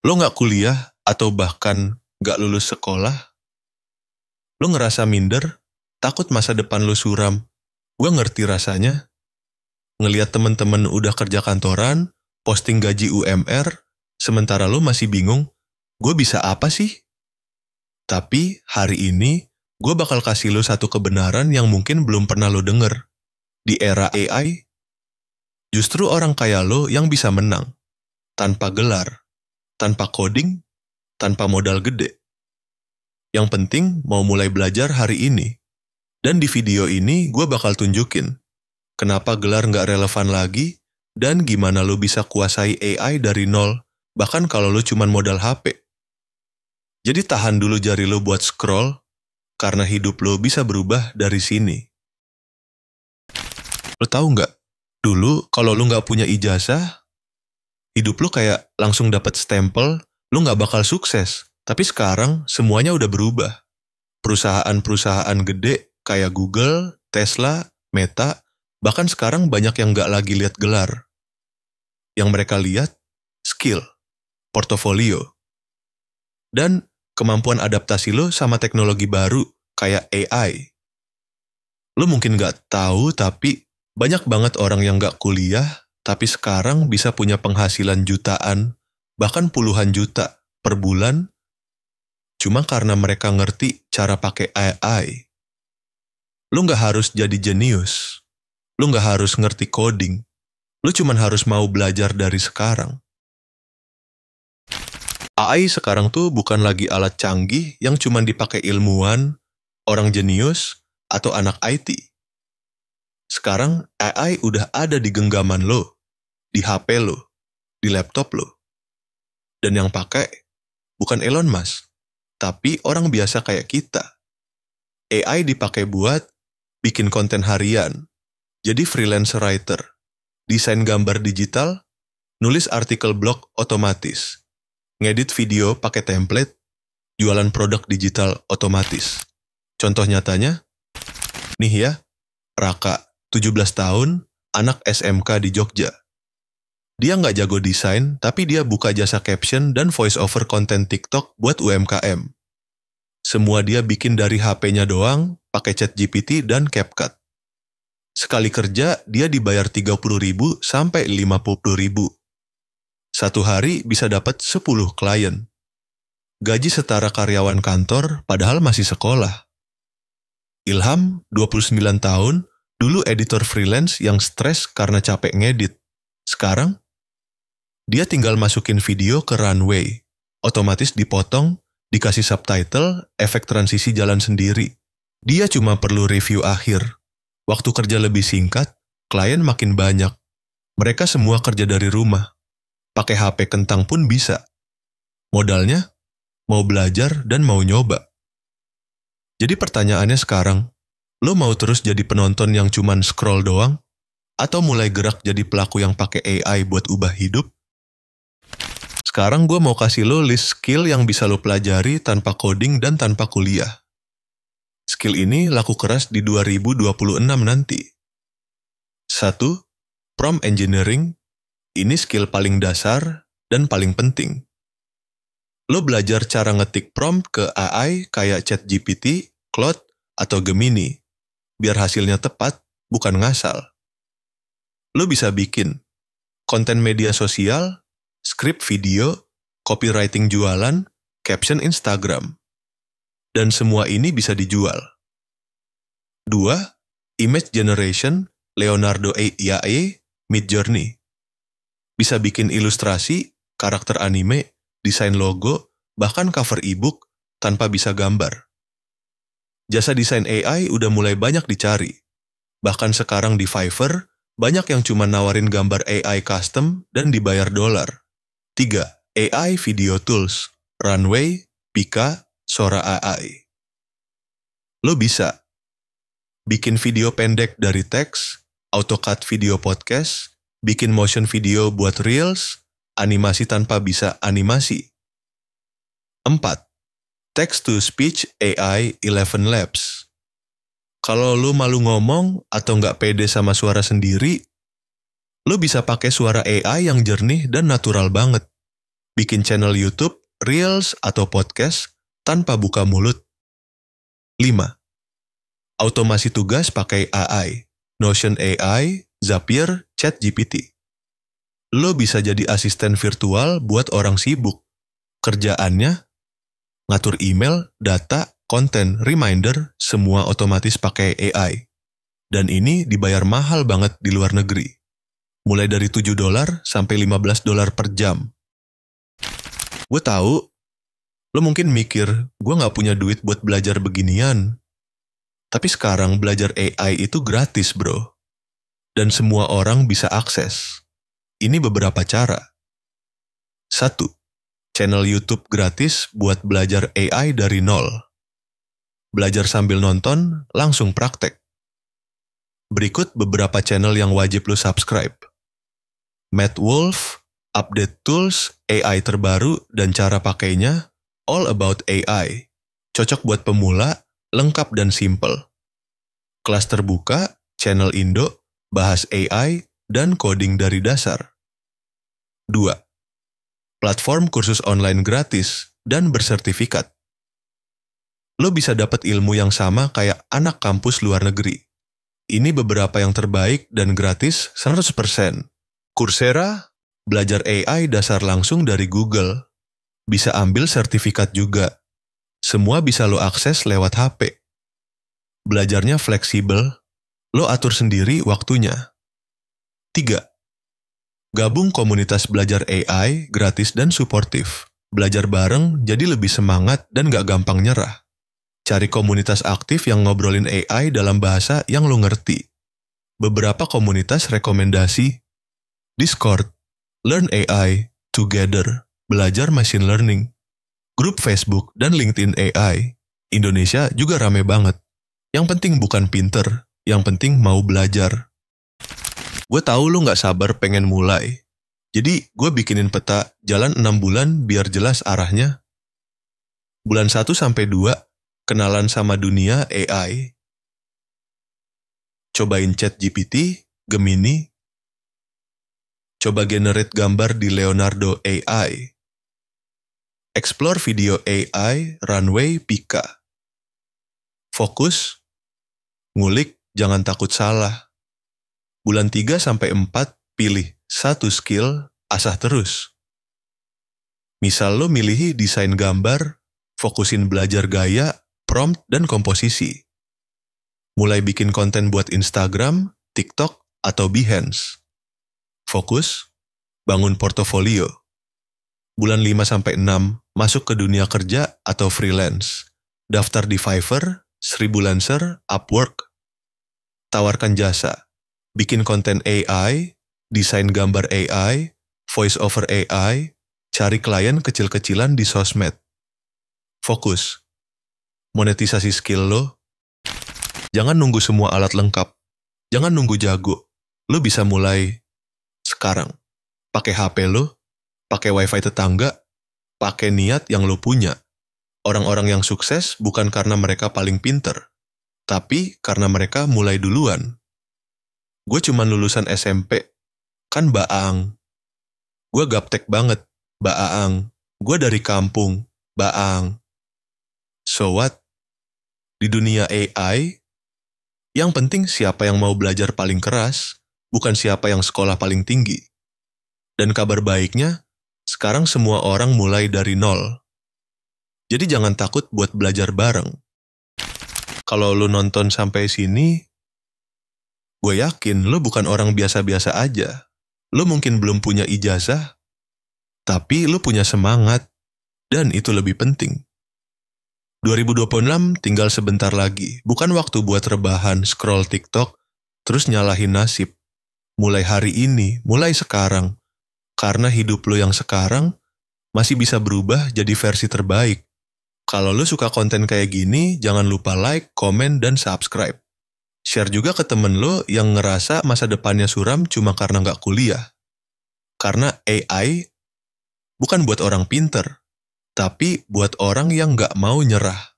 Lo nggak kuliah atau bahkan nggak lulus sekolah, lo ngerasa minder, takut masa depan lo suram. Gue ngerti rasanya. Ngeliat temen-temen udah kerja kantoran, posting gaji UMR, sementara lo masih bingung, gue bisa apa sih? Tapi hari ini, gue bakal kasih lo satu kebenaran yang mungkin belum pernah lo denger. Di era AI, justru orang kaya lo yang bisa menang. Tanpa gelar, tanpa coding, tanpa modal gede. Yang penting mau mulai belajar hari ini. Dan di video ini gue bakal tunjukin kenapa gelar nggak relevan lagi dan gimana lo bisa kuasai AI dari nol, bahkan kalau lo cuman modal HP. Jadi tahan dulu jari lo buat scroll, karena hidup lo bisa berubah dari sini. Lo tahu nggak? Dulu kalau lo nggak punya ijazah, hidup lo kayak langsung dapat stempel, lo nggak bakal sukses. Tapi sekarang semuanya udah berubah. Perusahaan-perusahaan gede kayak Google, Tesla, Meta, bahkan sekarang banyak yang nggak lagi lihat gelar. Yang mereka lihat, skill, portofolio, dan kemampuan adaptasi lo sama teknologi baru kayak AI. Lo mungkin nggak tahu, tapi banyak banget orang yang nggak kuliah, tapi sekarang bisa punya penghasilan jutaan, bahkan puluhan juta per bulan, cuma karena mereka ngerti cara pakai AI. Lo nggak harus jadi jenius. Lo nggak harus ngerti coding. Lo cuma harus mau belajar dari sekarang. AI sekarang tuh bukan lagi alat canggih yang cuma dipakai ilmuwan, orang jenius, atau anak IT. Sekarang AI udah ada di genggaman lo, di HP lo, di laptop lo. Dan yang pakai bukan Elon Musk, tapi orang biasa kayak kita. AI dipakai buat bikin konten harian, jadi freelance writer, desain gambar digital, nulis artikel blog otomatis, ngedit video pakai template, jualan produk digital otomatis. Contoh nyatanya, nih ya, Raka, 17 tahun, anak SMK di Jogja. Dia nggak jago desain, tapi dia buka jasa caption dan voice over konten TikTok buat UMKM. Semua dia bikin dari HP-nya doang, pakai ChatGPT dan CapCut. Sekali kerja, dia dibayar 30.000 sampai 50.000. Satu hari bisa dapat 10 klien. Gaji setara karyawan kantor, padahal masih sekolah. Ilham, 29 tahun, dulu editor freelance yang stres karena capek ngedit. Sekarang, dia tinggal masukin video ke Runway, otomatis dipotong, dikasih subtitle, efek transisi jalan sendiri. Dia cuma perlu review akhir. Waktu kerja lebih singkat, klien makin banyak. Mereka semua kerja dari rumah. Pakai HP kentang pun bisa. Modalnya, mau belajar dan mau nyoba. Jadi pertanyaannya sekarang, lo mau terus jadi penonton yang cuman scroll doang? Atau mulai gerak jadi pelaku yang pakai AI buat ubah hidup? Sekarang gue mau kasih lo list skill yang bisa lo pelajari tanpa coding dan tanpa kuliah. Skill ini laku keras di 2026 nanti. 1. Prompt engineering. Ini skill paling dasar dan paling penting. Lo belajar cara ngetik prompt ke AI kayak ChatGPT, Claude, atau Gemini. Biar hasilnya tepat, bukan ngasal. Lo bisa bikin konten media sosial, skrip video, copywriting jualan, caption Instagram. Dan semua ini bisa dijual. 2. Image generation, Leonardo AI, Midjourney. Bisa bikin ilustrasi, karakter anime, desain logo, bahkan cover ebook tanpa bisa gambar. Jasa desain AI udah mulai banyak dicari. Bahkan sekarang di Fiverr, banyak yang cuma nawarin gambar AI custom dan dibayar $. 3. AI video tools, Runway, Pika, Sora AI. Lo bisa bikin video pendek dari teks, AutoCAD video podcast, bikin motion video buat Reels, animasi tanpa bisa animasi. 4. Text-to-speech AI 11 Labs. Kalau lo malu ngomong atau nggak pede sama suara sendiri, lo bisa pakai suara AI yang jernih dan natural banget. Bikin channel YouTube, Reels, atau podcast tanpa buka mulut. 5. Automasi tugas pakai AI, Notion AI, Zapier, ChatGPT. Lo bisa jadi asisten virtual buat orang sibuk. Kerjaannya, ngatur email, data, konten, reminder, semua otomatis pakai AI. Dan ini dibayar mahal banget di luar negeri. Mulai dari $7 sampai $15 per jam. Gue tahu, lo mungkin mikir, gue gak punya duit buat belajar beginian. Tapi sekarang belajar AI itu gratis, bro. Dan semua orang bisa akses. Ini beberapa cara. 1. Channel YouTube gratis buat belajar AI dari nol. Belajar sambil nonton, langsung praktek. Berikut beberapa channel yang wajib lo subscribe. Matt Wolf, update tools, AI terbaru, dan cara pakainya, all about AI. Cocok buat pemula, lengkap dan simple. Kelas terbuka, channel Indo, bahas AI, dan coding dari dasar. 2. Platform kursus online gratis dan bersertifikat. Lo bisa dapat ilmu yang sama kayak anak kampus luar negeri. Ini beberapa yang terbaik dan gratis 100%. Coursera, belajar AI dasar langsung dari Google. Bisa ambil sertifikat juga. Semua bisa lo akses lewat HP. Belajarnya fleksibel, lo atur sendiri waktunya. 3. Gabung komunitas belajar AI gratis dan suportif. Belajar bareng jadi lebih semangat dan gak gampang nyerah. Cari komunitas aktif yang ngobrolin AI dalam bahasa yang lo ngerti. Beberapa komunitas rekomendasi: Discord, Learn AI, Together, Belajar Machine Learning, grup Facebook dan LinkedIn AI. Indonesia juga rame banget. Yang penting bukan pinter, yang penting mau belajar. Gue tahu lo gak sabar pengen mulai. Jadi gue bikinin peta jalan 6 bulan biar jelas arahnya. Bulan 1 sampai 2, kenalan sama dunia AI. Cobain ChatGPT, Gemini. Coba generate gambar di Leonardo AI. Explore video AI, Runway, Pika. Fokus, ngulik, jangan takut salah. Bulan 3 sampai 4, pilih satu skill, asah terus. Misal lo milih desain gambar, fokusin belajar gaya, prompt, dan komposisi. Mulai bikin konten buat Instagram, TikTok, atau Behance. Fokus, bangun portofolio. Bulan 5-6, masuk ke dunia kerja atau freelance. Daftar di Fiverr, Sribulancer, Upwork. Tawarkan jasa. Bikin konten AI, desain gambar AI, voice over AI, cari klien kecil-kecilan di sosmed. Fokus. Monetisasi skill lo. Jangan nunggu semua alat lengkap. Jangan nunggu jago. Lo bisa mulai sekarang. Pakai HP lo, pakai wifi tetangga, pakai niat yang lo punya. Orang-orang yang sukses bukan karena mereka paling pinter, tapi karena mereka mulai duluan. Gue cuman lulusan SMP, kan baang. Gue gaptek banget, baang. Gue dari kampung, baang. So what? Di dunia AI, yang penting siapa yang mau belajar paling keras, bukan siapa yang sekolah paling tinggi. Dan kabar baiknya, sekarang semua orang mulai dari nol. Jadi jangan takut buat belajar bareng. Kalau lo nonton sampai sini, gue yakin lo bukan orang biasa-biasa aja. Lo mungkin belum punya ijazah, tapi lo punya semangat, dan itu lebih penting. 2026 tinggal sebentar lagi, bukan waktu buat rebahan, scroll TikTok, terus nyalahin nasib. Mulai hari ini, mulai sekarang. Karena hidup lo yang sekarang masih bisa berubah jadi versi terbaik. Kalau lo suka konten kayak gini, jangan lupa like, komen, dan subscribe. Share juga ke temen lo yang ngerasa masa depannya suram cuma karena nggak kuliah. Karena AI bukan buat orang pinter, tapi buat orang yang nggak mau nyerah.